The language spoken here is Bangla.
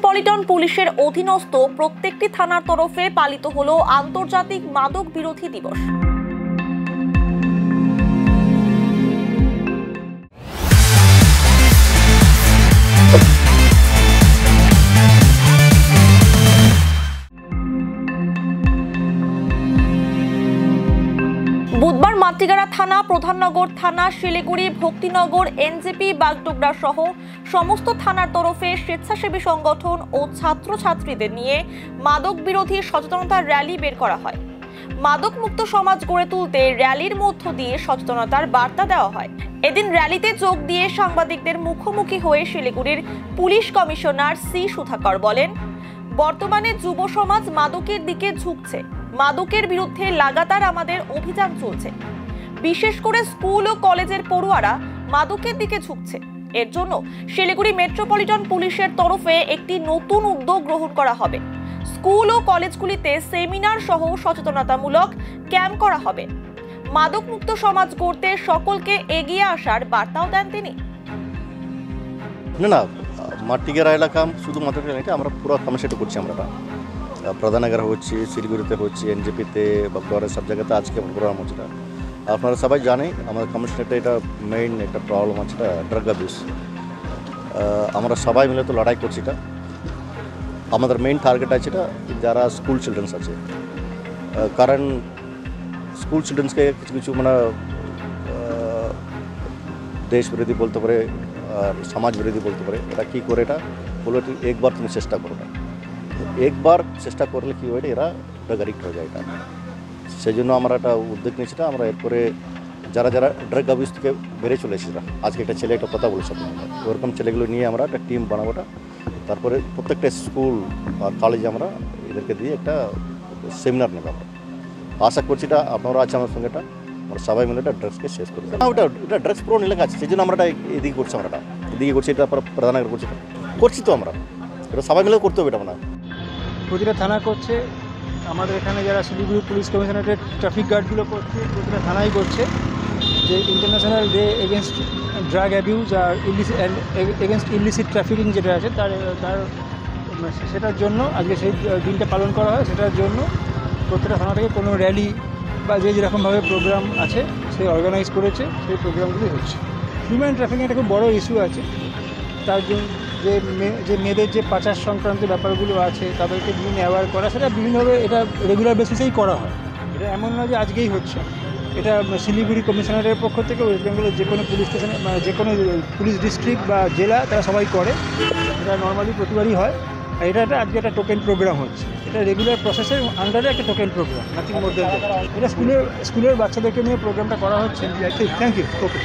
মেট্রোপলিটন পুলিশের অধীনস্থ প্রত্যেকটি থানার তরফে পালিত হলো আন্তর্জাতিক মাদক বিরোধী দিবস। বুধবার মাতৃগাড়া থানা, প্রধাননগর থানা, শিলিগুড়ি, ভক্তিনগর, এনজেপি, বাগডোগরা সহ সমস্ত থানার তরফে স্বেচ্ছাসেবী সংগঠন ও ছাত্রছাত্রীদের নিয়ে মাদক বিরোধী সচেতনতা র্যালি বের করা হয়। মাদক মুক্ত সমাজ গড়ে তুলতে র্যালির মধ্য দিয়ে সচেতনতার বার্তা দেওয়া হয়। এদিন র্যালিতে যোগ দিয়ে সাংবাদিকদের মুখোমুখি হয়ে শিলিগুড়ির পুলিশ কমিশনার সি সুধাকর বলেন, বর্তমানে যুব সমাজ মাদকের দিকে ঝুঁকছে। মাদকের বিরুদ্ধে লাগাতার আমাদের অভিযান চলছে। বিশেষ করে স্কুল ও কলেজের পড়ুয়ারা মাদকের দিকে ঝুঁকছে। এর জন্য শিলিগুড়ি মেট্রোপলিটন পুলিশের তরফে একটি নতুন উদ্যোগ গ্রহণ করা হবে। স্কুল ও কলেজগুলিতে সেমিনার সহ সচেতনতামূলক ক্যাম্প করা হবে। মাদক মুক্ত সমাজ গড়তে সকলকে এগিয়ে আসার বার্তাও দেন তিনি। না মাটিগেরা এলাকা শুধু মাদক এলাকা আমরা পুরো কমিশনটা করছি। আমরা প্রধাননগর হচ্ছে, শিলিগুড়িতে হচ্ছে, এনজেপিতে, বাগডোগরা সব জায়গাতে আজকে প্রোগ্রাম হচ্ছে। আপনারা সবাই জানেন আমাদের কমিশনেরটা এটা মেইন একটা প্রবলেম আছে, এটা ড্রাগ অ্যাবিউজ। আমরা সবাই মিলে তো লড়াই করছি। এটা আমাদের মেইন টার্গেট আছে এটা যারা স্কুল চিলড্রেন্স আছে, কারণ স্কুল চিলড্রেন্সকে কিছু কিছু মানে দেশ বিরোধী বলতে পারে আর সমাজ বিরোধী বলতে পারে। এটা কী করে এটা বলে একবার তুমি চেষ্টা করো না, একবার চেষ্টা করলে কী হয় এরা ড্রাগ অ্যাডিক্ট হয়ে যায়। এটা সেই জন্য আমরা একটা উদ্যোগ নিয়েছি। আমরা এরপরে যারা যারা ড্রাগ অ্যাবিউজ থেকে বেড়ে চলেছি, আজকে একটা ছেলে একটা কথা বলেছে, ওরকম ছেলেগুলো নিয়ে আমরা একটা টিম বানাবোটা। তারপরে প্রত্যেকটা স্কুল আর কলেজে আমরা এদেরকে দিয়ে একটা সেমিনার নেব। আমরা আশা করছি এটা আপনারা আছে আমার সঙ্গে, এটা আমরা সবাই মিলে এটা ড্রাগসকে শেষ করি। ওটা এটা ড্রাগস প্রোন এলাকা আছে, সেই জন্য আমরা এটা এদিকে করছি। আমরা এদিকে করছি, এটা প্রধাননগর করছি তো আমরা এটা সবাই মিলে করতে হবে। এটা মানে প্রতিটা থানা করছে, আমাদের এখানে যারা শিলিগুড়ি পুলিশ কমিশনারেটের ট্রাফিক গার্ডগুলো করছে, প্রতিটা থানাই করছে যে international day against drug abuse আর এগেনস্ট ইলিসিট ট্রাফিকিং যেটা আছে তার সেটার জন্য আজকে সেই দিনটা পালন করা হয়। সেটার জন্য প্রত্যেকটা থানা থেকে কোনো র্যালি বা যে যেরকমভাবে প্রোগ্রাম আছে সে অর্গানাইজ করেছে, সেই প্রোগ্রামগুলি হচ্ছে। হিউম্যান ট্রাফিকিং একটা খুব বড় ইস্যু আছে, তার জন্য যে মেয়েদের যে পাচার সংক্রান্ত ব্যাপারগুলো আছে তাদেরকে বিভিন্ন অ্যাওয়ার করা, সেটা বিভিন্নভাবে এটা রেগুলার বেসিসেই করা হয়। এটা এমন নয় যে আজকেই হচ্ছে। এটা শিলিগুড়ি কমিশনারের পক্ষ থেকে ওয়েস্ট বেঙ্গলের যে কোনো পুলিশ স্টেশনে যে কোনো পুলিশ ডিস্ট্রিক্ট বা জেলা তারা সবাই করে। এটা নর্মালি প্রতিবারই হয়। আর এটা আজকে একটা টোকেন প্রোগ্রাম হচ্ছে। এটা রেগুলার প্রসেসের আন্ডারে একটা token programme, nothing more than that. এটা স্কুলের বাচ্চাদেরকে নিয়ে প্রোগ্রামটা করা হচ্ছে। Thank you. ওকে।